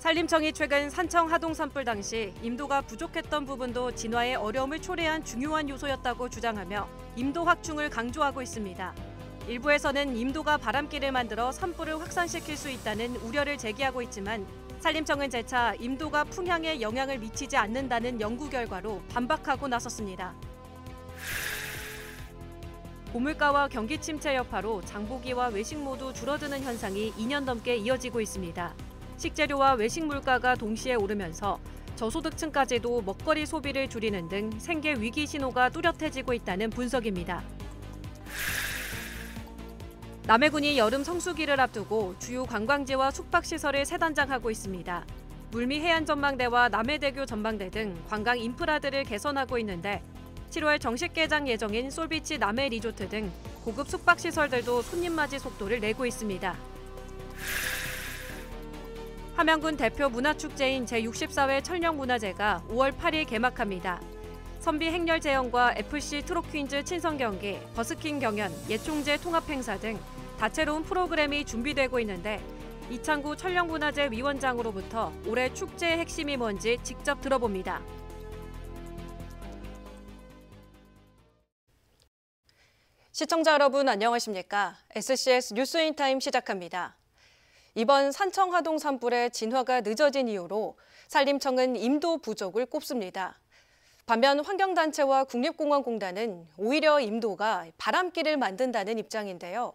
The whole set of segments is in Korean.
산림청이 최근 산청 하동 산불 당시 임도가 부족했던 부분도 진화의 어려움을 초래한 중요한 요소였다고 주장하며 임도 확충을 강조하고 있습니다. 일부에서는 임도가 바람길을 만들어 산불을 확산시킬 수 있다는 우려를 제기하고 있지만 산림청은 재차 임도가 풍향에 영향을 미치지 않는다는 연구 결과로 반박하고 나섰습니다. 고물가와 경기 침체 여파로 장보기와 외식 모두 줄어드는 현상이 2년 넘게 이어지고 있습니다. 식재료와 외식 물가가 동시에 오르면서 저소득층까지도 먹거리 소비를 줄이는 등 생계 위기 신호가 뚜렷해지고 있다는 분석입니다. 남해군이 여름 성수기를 앞두고 주요 관광지와 숙박시설을 새 단장하고 있습니다. 물미 해안전망대와 남해대교 전망대 등 관광 인프라들을 개선하고 있는데 7월 정식 개장 예정인 솔비치 남해 리조트 등 고급 숙박시설들도 손님 맞이 속도를 내고 있습니다. 함양군 대표 문화축제인 제64회 천령문화제가 5월 8일 개막합니다. 선비 행렬 제연과 FC 트롯퀸즈 친선 경기, 버스킹 경연, 예총제 통합 행사 등 다채로운 프로그램이 준비되고 있는데 이창구 천령문화제 위원장으로부터 올해 축제의 핵심이 뭔지 직접 들어봅니다. 시청자 여러분 안녕하십니까? SCS 뉴스인타임 시작합니다. 이번 산청 하동 산불의 진화가 늦어진 이유로 산림청은 임도 부족을 꼽습니다. 반면 환경단체와 국립공원공단은 오히려 임도가 바람길을 만든다는 입장인데요.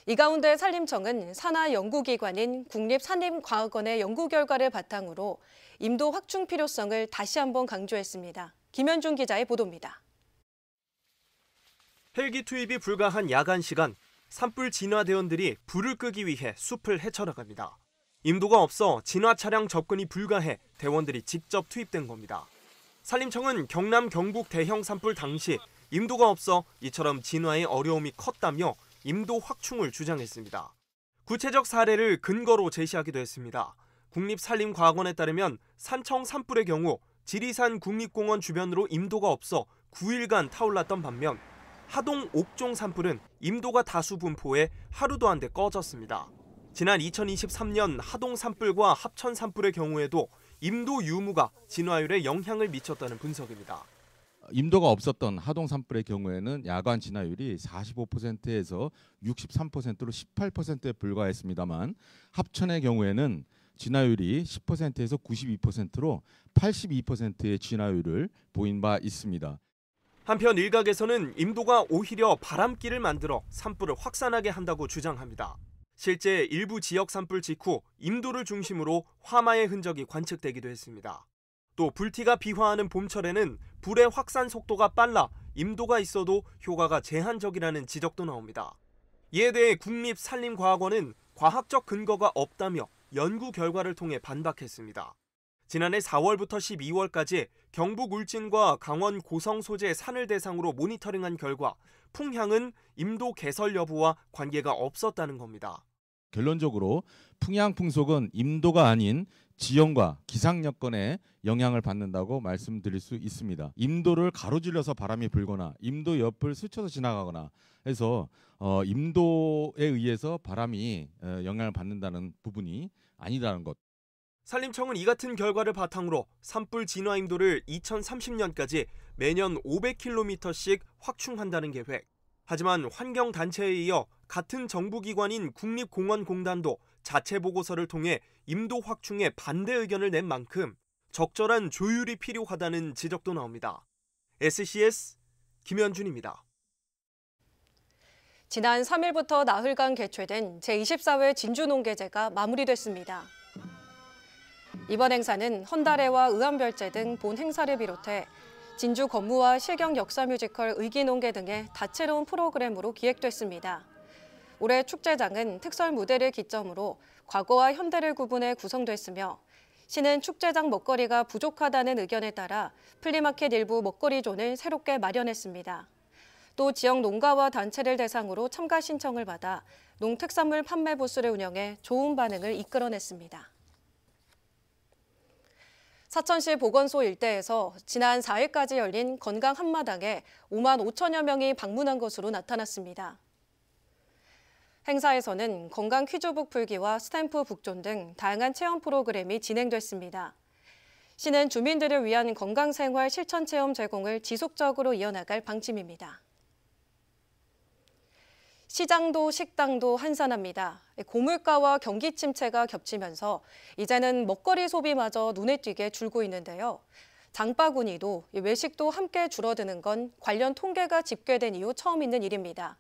이 가운데 산림청은 산하 연구기관인 국립산림과학원의 연구 결과를 바탕으로 임도 확충 필요성을 다시 한번 강조했습니다. 김현중 기자의 보도입니다. 헬기 투입이 불가한 야간 시간, 산불 진화 대원들이 불을 끄기 위해 숲을 헤쳐나갑니다. 임도가 없어 진화 차량 접근이 불가해 대원들이 직접 투입된 겁니다. 산림청은 경남 경북 대형 산불 당시 임도가 없어 이처럼 진화의 어려움이 컸다며 임도 확충을 주장했습니다. 구체적 사례를 근거로 제시하기도 했습니다. 국립산림과학원에 따르면 산청 산불의 경우 지리산 국립공원 주변으로 임도가 없어 9일간 타올랐던 반면 하동 옥종 산불은 임도가 다수 분포해 하루도 안 돼 꺼졌습니다. 지난 2023년 하동 산불과 합천 산불의 경우에도 임도 유무가 진화율에 영향을 미쳤다는 분석입니다. 임도가 없었던 하동 산불의 경우에는 야간 진화율이 45%에서 63%로 18%에 불과했습니다만 합천의 경우에는 진화율이 10%에서 92%로 82%의 진화율을 보인 바 있습니다. 한편 일각에서는 임도가 오히려 바람길을 만들어 산불을 확산하게 한다고 주장합니다. 실제 일부 지역 산불 직후 임도를 중심으로 화마의 흔적이 관측되기도 했습니다. 또 불티가 비화하는 봄철에는 불의 확산 속도가 빨라 임도가 있어도 효과가 제한적이라는 지적도 나옵니다. 이에 대해 국립산림과학원은 과학적 근거가 없다며 연구 결과를 통해 반박했습니다. 지난해 4월부터 12월까지 경북 울진과 강원 고성 소재 산을 대상으로 모니터링한 결과 풍향은 임도 개설 여부와 관계가 없었다는 겁니다. 결론적으로 풍향 풍속은 임도가 아닌 지형과 기상 여건에 영향을 받는다고 말씀드릴 수 있습니다. 임도를 가로질러서 바람이 불거나 임도 옆을 스쳐서 지나가거나 해서 임도에 의해서 바람이 영향을 받는다는 부분이 아니라는 것. 산림청은 이 같은 결과를 바탕으로 산불 진화 임도를 2030년까지 매년 500km씩 확충한다는 계획. 하지만 환경단체에 이어 같은 정부기관인 국립공원공단도 자체 보고서를 통해 임도 확충에 반대 의견을 낸 만큼 적절한 조율이 필요하다는 지적도 나옵니다. SCS 김현준입니다. 지난 3일부터 나흘간 개최된 제24회 진주농계제가 마무리됐습니다. 이번 행사는 헌달해와 의암별제 등 본 행사를 비롯해 진주 건무와 실경 역사 뮤지컬 의기농계 등의 다채로운 프로그램으로 기획됐습니다. 올해 축제장은 특설 무대를 기점으로 과거와 현대를 구분해 구성됐으며 시는 축제장 먹거리가 부족하다는 의견에 따라 플리마켓 일부 먹거리존을 새롭게 마련했습니다. 또 지역 농가와 단체를 대상으로 참가 신청을 받아 농특산물 판매 부스를 운영해 좋은 반응을 이끌어냈습니다. 사천시 보건소 일대에서 지난 4일까지 열린 건강 한마당에 5만 5천여 명이 방문한 것으로 나타났습니다. 행사에서는 건강 퀴즈북 풀기와 스탬프 북존 등 다양한 체험 프로그램이 진행됐습니다. 시는 주민들을 위한 건강생활 실천 체험 제공을 지속적으로 이어나갈 방침입니다. 시장도 식당도 한산합니다. 고물가와 경기 침체가 겹치면서 이제는 먹거리 소비마저 눈에 띄게 줄고 있는데요. 장바구니도 외식도 함께 줄어드는 건 관련 통계가 집계된 이후 처음 있는 일입니다.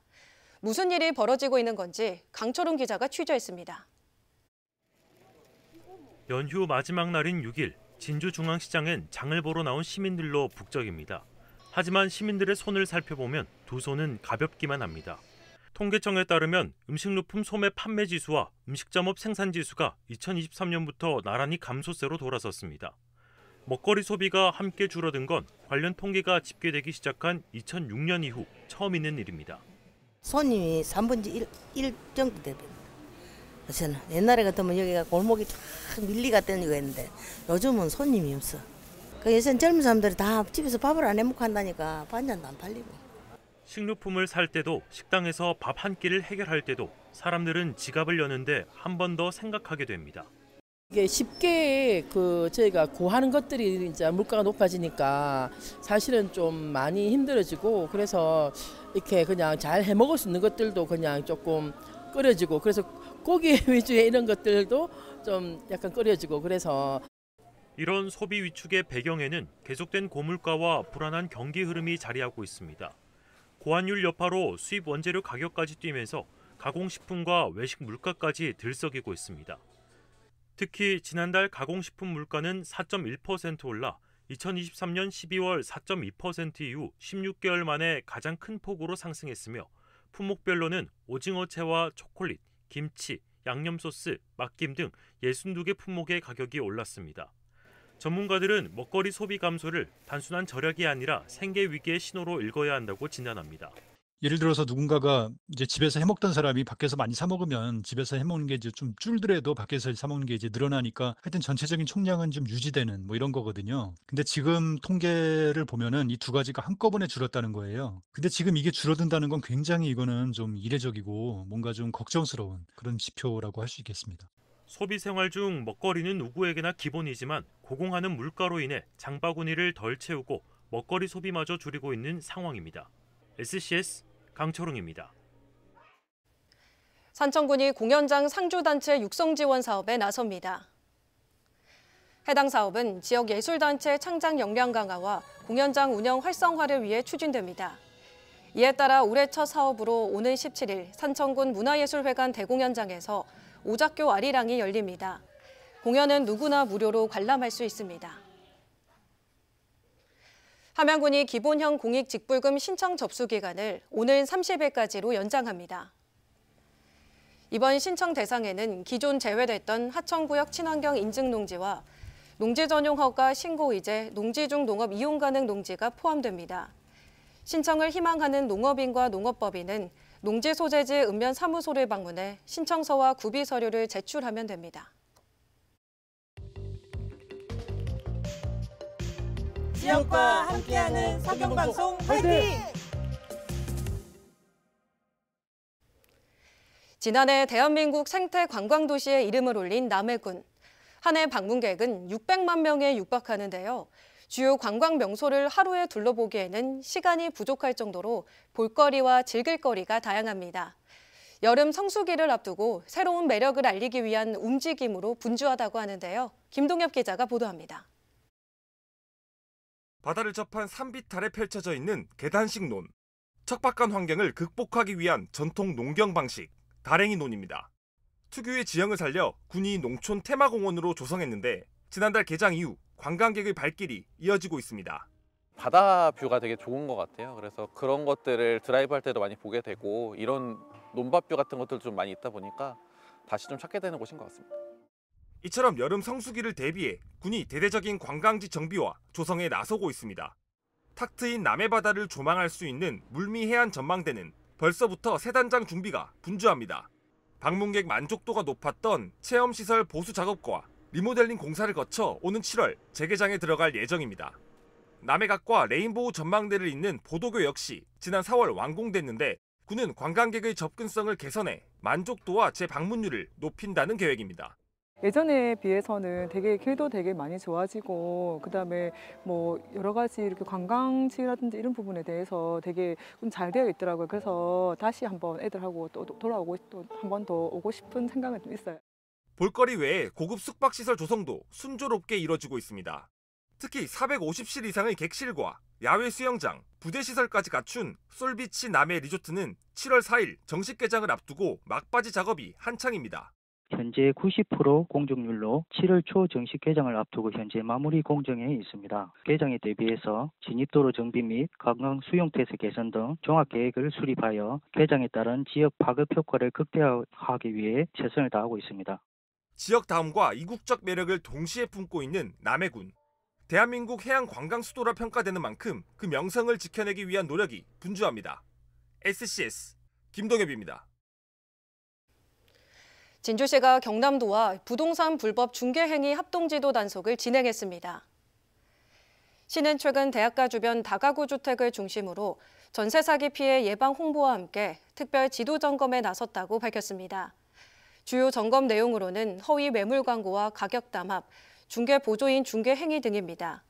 무슨 일이 벌어지고 있는 건지 강철웅 기자가 취재했습니다. 연휴 마지막 날인 6일 진주중앙시장은 장을 보러 나온 시민들로 북적입니다. 하지만 시민들의 손을 살펴보면 두 손은 가볍기만 합니다. 통계청에 따르면 음식료품 소매 판매 지수와 음식점업 생산 지수가 2023년부터 나란히 감소세로 돌아섰습니다. 먹거리 소비가 함께 줄어든 건 관련 통계가 집계되기 시작한 2006년 이후 처음 있는 일입니다. 손님이 3분의 1 정도 됩니다. 저는 옛날에 같으면 여기가 골목이 쫙 밀리가 땡기고 했는데 요즘은 손님이 없어. 그 예전 젊은 사람들이 다 집에서 밥을 안 해먹고 한다니까 반찬도 안 팔리고. 식료품을 살 때도 식당에서 밥 한 끼를 해결할 때도 사람들은 지갑을 여는데 한 번 더 생각하게 됩니다. 이게 쉽게 저희가 구하는 것들이 이제 물가가 높아지니까 사실은 좀 많이 힘들어지고 그래서 이렇게 그냥 잘 해 먹을 수 있는 것들도 그냥 조금 꺼려지고 그래서 고기 위주의 이런 것들도 좀 약간 꺼려지고 그래서 이런 소비 위축의 배경에는 계속된 고물가와 불안한 경기 흐름이 자리하고 있습니다. 고환율 여파로 수입 원재료 가격까지 뛰면서 가공식품과 외식 물가까지 들썩이고 있습니다. 특히 지난달 가공식품 물가는 4.1% 올라 2023년 12월 4.2% 이후 16개월 만에 가장 큰 폭으로 상승했으며 품목별로는 오징어채와 초콜릿, 김치, 양념소스, 막김 등 62개 품목의 가격이 올랐습니다. 전문가들은 먹거리 소비 감소를 단순한 절약이 아니라 생계 위기의 신호로 읽어야 한다고 진단합니다. 예를 들어서 누군가가 이제 집에서 해먹던 사람이 밖에서 많이 사 먹으면 집에서 해먹는 게 이제 좀 줄더라도 밖에서 사 먹는 게 이제 늘어나니까 하여튼 전체적인 총량은 좀 유지되는 뭐 이런 거거든요. 근데 지금 통계를 보면은 이 두 가지가 한꺼번에 줄었다는 거예요. 근데 지금 이게 줄어든다는 건 굉장히 이거는 좀 이례적이고 뭔가 좀 걱정스러운 그런 지표라고 할 수 있겠습니다. 소비 생활 중 먹거리는 누구에게나 기본이지만 고공하는 물가로 인해 장바구니를 덜 채우고 먹거리 소비마저 줄이고 있는 상황입니다. SCS 강철웅입니다. 산청군이 공연장 상주단체 육성 지원 사업에 나섭니다. 해당 사업은 지역 예술단체 창작 역량 강화와 공연장 운영 활성화를 위해 추진됩니다. 이에 따라 올해 첫 사업으로 오는 17일 산청군 문화예술회관 대공연장에서 오작교 아리랑이 열립니다. 공연은 누구나 무료로 관람할 수 있습니다. 함양군이 기본형 공익직불금 신청 접수 기간을 오는 30일까지로 연장합니다. 이번 신청 대상에는 기존 제외됐던 하천구역 친환경 인증 농지와 농지 전용 허가 신고 이제 농지 중 농업 이용 가능 농지가 포함됩니다. 신청을 희망하는 농업인과 농업법인은 농지 소재지 읍면 사무소를 방문해 신청서와 구비 서류를 제출하면 됩니다. 지역과 함께하는 서경방송 화이팅! 지난해 대한민국 생태 관광도시의 이름을 올린 남해군. 한 해 방문객은 600만 명에 육박하는데요. 주요 관광 명소를 하루에 둘러보기에는 시간이 부족할 정도로 볼거리와 즐길거리가 다양합니다. 여름 성수기를 앞두고 새로운 매력을 알리기 위한 움직임으로 분주하다고 하는데요. 김동엽 기자가 보도합니다. 바다를 접한 산비탈에 펼쳐져 있는 계단식 논. 척박한 환경을 극복하기 위한 전통 농경 방식, 다랭이 논입니다. 특유의 지형을 살려 군이 농촌 테마공원으로 조성했는데 지난달 개장 이후 관광객의 발길이 이어지고 있습니다. 바다 뷰가 되게 좋은 것 같아요. 그래서 그런 것들을 드라이브 할 때도 많이 보게 되고 이런 논밭뷰 같은 것들 좀 많이 있다 보니까 다시 좀 찾게 되는 곳인 것 같습니다. 이처럼 여름 성수기를 대비해 군이 대대적인 관광지 정비와 조성에 나서고 있습니다. 탁 트인 남해바다를 조망할 수 있는 물미해안 전망대는 벌써부터 새 단장 준비가 분주합니다. 방문객 만족도가 높았던 체험시설 보수 작업과 리모델링 공사를 거쳐 오는 7월 재개장에 들어갈 예정입니다. 남해각과 레인보우 전망대를 잇는 보도교 역시 지난 4월 완공됐는데 군은 관광객의 접근성을 개선해 만족도와 재방문율을 높인다는 계획입니다. 예전에 비해서는 되게 길도 되게 많이 좋아지고 그다음에 뭐 여러 가지 이렇게 관광지라든지 이런 부분에 대해서 되게 좀 잘 되어 있더라고요. 그래서 다시 한번 애들하고 또 돌아오고 또 한 번 더 오고 싶은 생각은 좀 있어요. 볼거리 외에 고급 숙박시설 조성도 순조롭게 이뤄지고 있습니다. 특히 450실 이상의 객실과 야외 수영장, 부대시설까지 갖춘 솔비치 남해 리조트는 7월 4일 정식 개장을 앞두고 막바지 작업이 한창입니다. 현재 90% 공정률로 7월 초 정식 개장을 앞두고 현재 마무리 공정에 있습니다. 개장에 대비해서 진입도로 정비 및 관광 수용태세 개선 등 종합계획을 수립하여 개장에 따른 지역 파급 효과를 극대화하기 위해 최선을 다하고 있습니다. 지역 다움과 이국적 매력을 동시에 품고 있는 남해군. 대한민국 해양 관광 수도라 평가되는 만큼 그 명성을 지켜내기 위한 노력이 분주합니다. SCS 김동엽입니다. 진주시가 경남도와 부동산 불법 중개 행위 합동지도 단속을 진행했습니다. 시는 최근 대학가 주변 다가구 주택을 중심으로 전세 사기 피해 예방 홍보와 함께 특별 지도 점검에 나섰다고 밝혔습니다. 주요 점검 내용으로는 허위 매물 광고와 가격 담합, 중개 보조인 중개 행위 등입니다.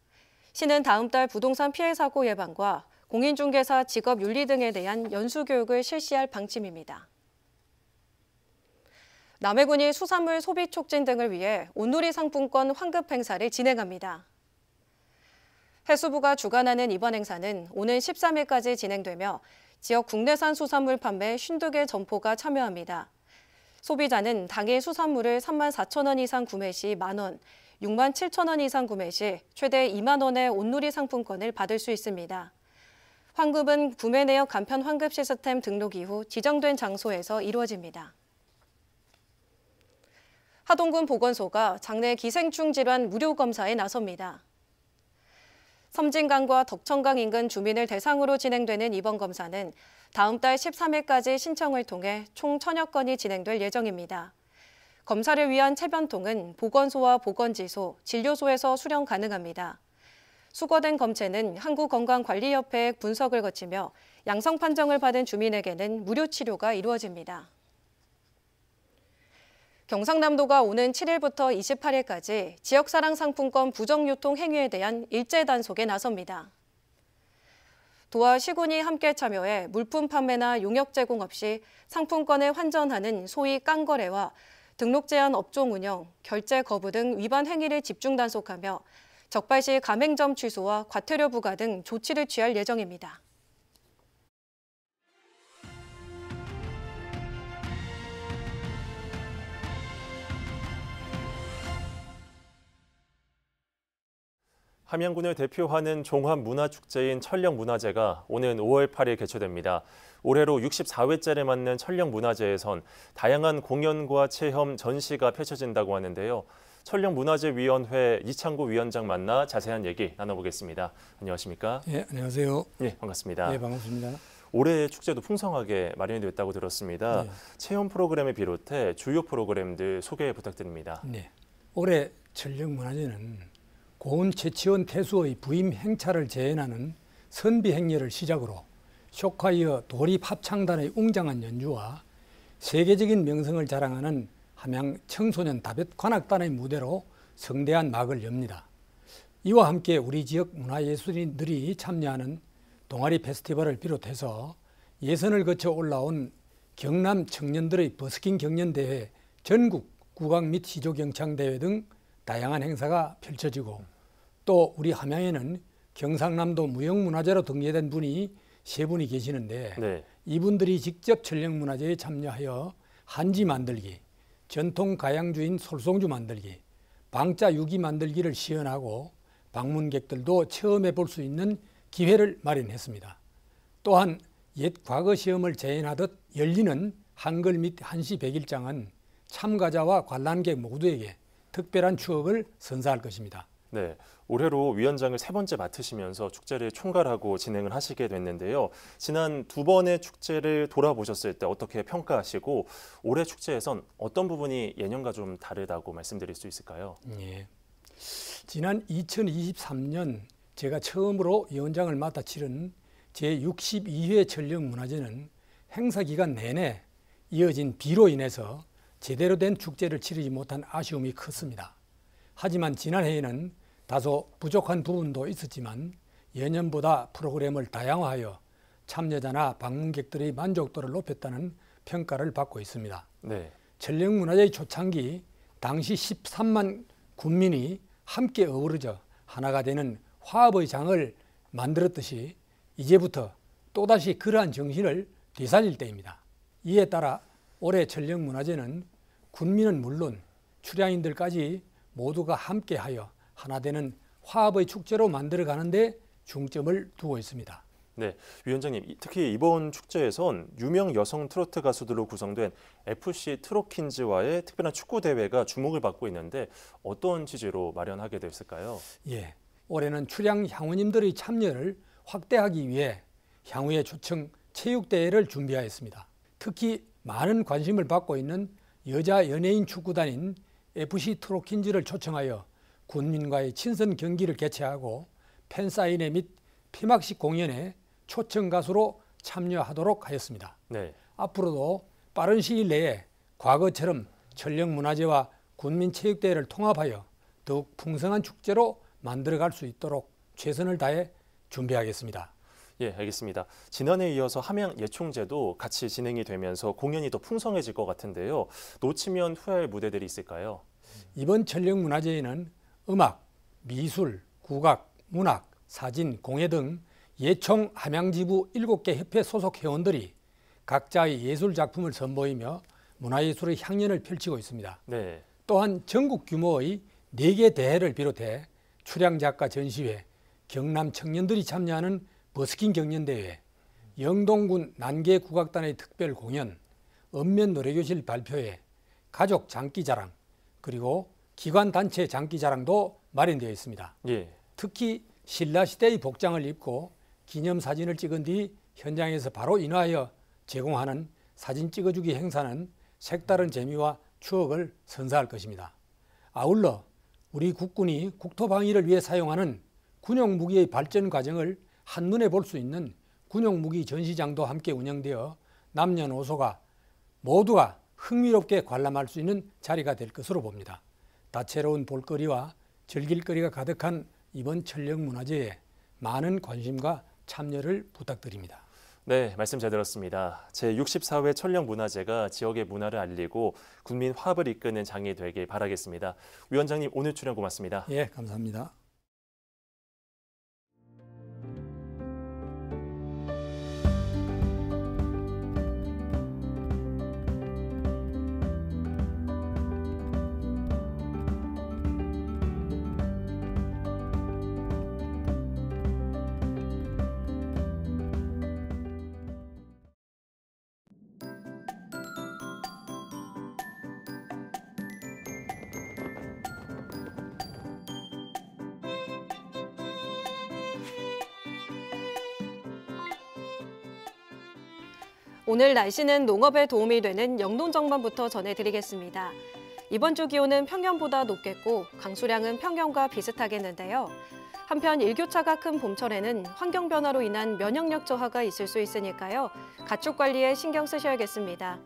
시는 다음 달 부동산 피해 사고 예방과 공인중개사 직업 윤리 등에 대한 연수 교육을 실시할 방침입니다. 남해군이 수산물 소비 촉진 등을 위해 온누리 상품권 환급 행사를 진행합니다. 해수부가 주관하는 이번 행사는 오는 13일까지 진행되며 지역 국내산 수산물 판매 52개 점포가 참여합니다. 소비자는 당일 수산물을 34,000원 이상 구매 시 만원, 67,000원 이상 구매 시 최대 2만 원의 온누리 상품권을 받을 수 있습니다. 환급은 구매 내역 간편 환급 시스템 등록 이후 지정된 장소에서 이루어집니다. 하동군 보건소가 장내 기생충 질환 무료 검사에 나섭니다. 섬진강과 덕천강 인근 주민을 대상으로 진행되는 이번 검사는 다음 달 13일까지 신청을 통해 총 1,000여 건이 진행될 예정입니다. 검사를 위한 체변통은 보건소와 보건지소, 진료소에서 수령 가능합니다. 수거된 검체는 한국건강관리협회의 분석을 거치며 양성 판정을 받은 주민에게는 무료 치료가 이루어집니다. 경상남도가 오는 7일부터 28일까지 지역사랑 상품권 부정유통 행위에 대한 일제 단속에 나섭니다. 도와 시군이 함께 참여해 물품 판매나 용역 제공 없이 상품권을 환전하는 소위 깡거래와 등록 제한 업종 운영, 결제 거부 등 위반 행위를 집중 단속하며 적발 시 가맹점 취소와 과태료 부과 등 조치를 취할 예정입니다. 함양군을 대표하는 종합문화축제인 천령문화제가 오는 5월 8일 개최됩니다. 올해로 64회째를 맞는 천령문화제에선 다양한 공연과 체험, 전시가 펼쳐진다고 하는데요. 천령문화제위원회 이창구 위원장 만나 자세한 얘기 나눠보겠습니다. 안녕하십니까? 네, 안녕하세요. 네, 반갑습니다. 네, 반갑습니다. 올해 축제도 풍성하게 마련이 됐다고 들었습니다. 네. 체험 프로그램을 비롯해 주요 프로그램들 소개 부탁드립니다. 네, 올해 천령문화제는 고은 최치원 태수의 부임 행차를 재현하는 선비 행렬을 시작으로 쇼카이어 도립합창단의 웅장한 연주와 세계적인 명성을 자랑하는 함양 청소년 다볕 관악단의 무대로 성대한 막을 엽니다. 이와 함께 우리 지역 문화예술인들이 참여하는 동아리 페스티벌을 비롯해서 예선을 거쳐 올라온 경남 청년들의 버스킹 경연대회, 전국 국악 및 시조경창대회 등 다양한 행사가 펼쳐지고 또 우리 함양에는 경상남도 무형문화재로 등재된 분이 3분이 계시는데 네. 이분들이 직접 천령문화제에 참여하여 한지 만들기, 전통 가양주인 솔송주 만들기, 방자 유기 만들기를 시연하고 방문객들도 체험해 볼 수 있는 기회를 마련했습니다. 또한 옛 과거 시험을 재현하듯 열리는 한글 및 한시 백일장은 참가자와 관람객 모두에게 특별한 추억을 선사할 것입니다. 네, 올해로 위원장을 3번째 맡으시면서 축제를 총괄하고 진행을 하시게 됐는데요. 지난 2번의 축제를 돌아보셨을 때 어떻게 평가하시고 올해 축제에선 어떤 부분이 예년과 좀 다르다고 말씀드릴 수 있을까요? 예. 지난 2023년 제가 처음으로 위원장을 맡아 치른 제62회 천령문화제는 행사 기간 내내 이어진 비로 인해서 제대로 된 축제를 치르지 못한 아쉬움이 컸습니다. 하지만 지난해에는 다소 부족한 부분도 있었지만 예년보다 프로그램을 다양화하여 참여자나 방문객들의 만족도를 높였다는 평가를 받고 있습니다. 네. 전령문화제의 초창기 당시 13만 군민이 함께 어우러져 하나가 되는 화합의 장을 만들었듯이 이제부터 또다시 그러한 정신을 되살릴 때입니다. 이에 따라 올해 전령문화제는 군민은 물론 출향인들까지 모두가 함께하여 하나 되는 화합의 축제로 만들어가는 데 중점을 두고 있습니다. 네, 위원장님, 특히 이번 축제에선 유명 여성 트로트 가수들로 구성된 FC 트로킨즈와의 특별한 축구 대회가 주목을 받고 있는데 어떤 취지로 마련하게 됐을까요? 예, 올해는 출향 향후님들의 참여를 확대하기 위해 향후에 초청 체육대회를 준비하였습니다. 특히 많은 관심을 받고 있는 여자 연예인 축구단인 FC 트로킨즈를 초청하여 군민과의 친선 경기를 개최하고 팬사인회 및 폐막식 공연에 초청 가수로 참여하도록 하였습니다. 네. 앞으로도 빠른 시일 내에 과거처럼 전령문화제와 군민체육대회를 통합하여 더욱 풍성한 축제로 만들어갈 수 있도록 최선을 다해 준비하겠습니다. 예, 알겠습니다. 지난해에 이어서 함양 예총제도 같이 진행이 되면서 공연이 더 풍성해질 것 같은데요. 놓치면 후회할 무대들이 있을까요? 이번 전령문화제에는 음악, 미술, 국악, 문학, 사진, 공예 등 예총 함양지부 7개 협회 소속 회원들이 각자의 예술 작품을 선보이며 문화예술의 향연을 펼치고 있습니다. 네. 또한 전국 규모의 4개 대회를 비롯해 출향작가 전시회, 경남 청년들이 참여하는 버스킹 경연대회, 영동군 난계 국악단의 특별 공연, 읍면 노래교실 발표회, 가족 장기자랑, 그리고 기관단체 장기자랑도 마련되어 있습니다. 예. 특히 신라시대의 복장을 입고 기념사진을 찍은 뒤 현장에서 바로 인화하여 제공하는 사진 찍어주기 행사는 색다른 재미와 추억을 선사할 것입니다. 아울러 우리 국군이 국토방위를 위해 사용하는 군용무기의 발전 과정을 한눈에 볼 수 있는 군용무기 전시장도 함께 운영되어 남녀노소가 모두가 흥미롭게 관람할 수 있는 자리가 될 것으로 봅니다. 다채로운 볼거리와 즐길거리가 가득한 이번 전령문화제에 많은 관심과 참여를 부탁드립니다. 네, 말씀 잘 들었습니다. 제64회 천령문화제가 지역의 문화를 알리고 국민 화합을 이끄는 장이 되길 바라겠습니다. 위원장님, 오늘 출연 고맙습니다. 예, 감사합니다. 오늘 날씨는 농업에 도움이 되는 영농정보부터 전해드리겠습니다. 이번 주 기온은 평년보다 높겠고 강수량은 평년과 비슷하겠는데요. 한편 일교차가 큰 봄철에는 환경 변화로 인한 면역력 저하가 있을 수 있으니까요. 가축 관리에 신경 쓰셔야겠습니다.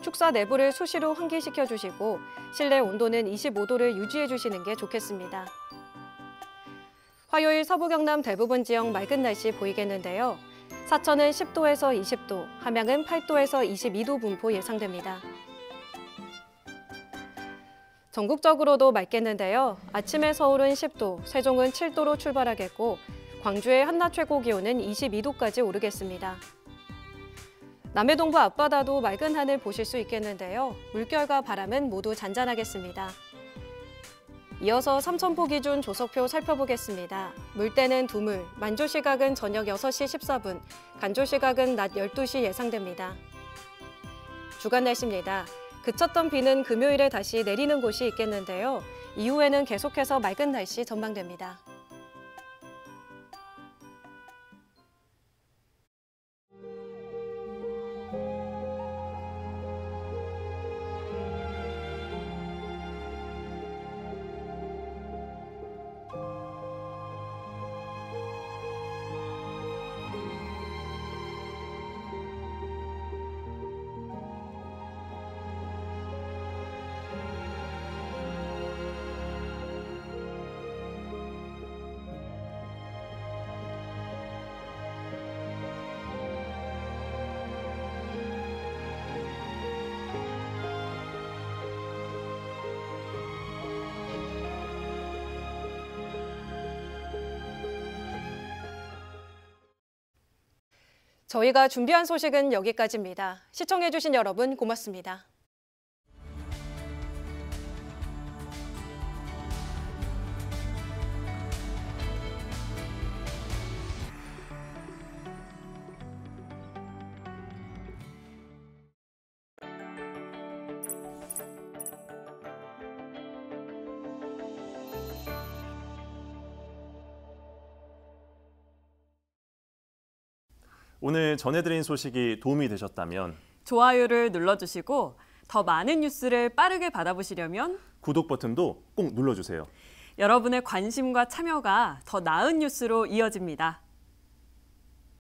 축사 내부를 수시로 환기시켜 주시고 실내 온도는 25도를 유지해 주시는 게 좋겠습니다. 화요일 서부 경남 대부분 지역 맑은 날씨 보이겠는데요. 사천은 10도에서 20도, 함양은 8도에서 22도 분포 예상됩니다. 전국적으로도 맑겠는데요. 아침에 서울은 10도, 세종은 7도로 출발하겠고 광주의 한낮 최고 기온은 22도까지 오르겠습니다. 남해 동부 앞바다도 맑은 하늘 보실 수 있겠는데요. 물결과 바람은 모두 잔잔하겠습니다. 이어서 삼천포 기준 조석표 살펴보겠습니다. 물때는 두물, 만조 시각은 저녁 6시 14분, 간조 시각은 낮 12시 예상됩니다. 주간 날씨입니다. 그쳤던 비는 금요일에 다시 내리는 곳이 있겠는데요. 이후에는 계속해서 맑은 날씨 전망됩니다. 저희가 준비한 소식은 여기까지입니다. 시청해주신 여러분 고맙습니다. 오늘 전해드린 소식이 도움이 되셨다면 좋아요를 눌러주시고 더 많은 뉴스를 빠르게 받아보시려면 구독 버튼도 꼭 눌러주세요. 여러분의 관심과 참여가 더 나은 뉴스로 이어집니다.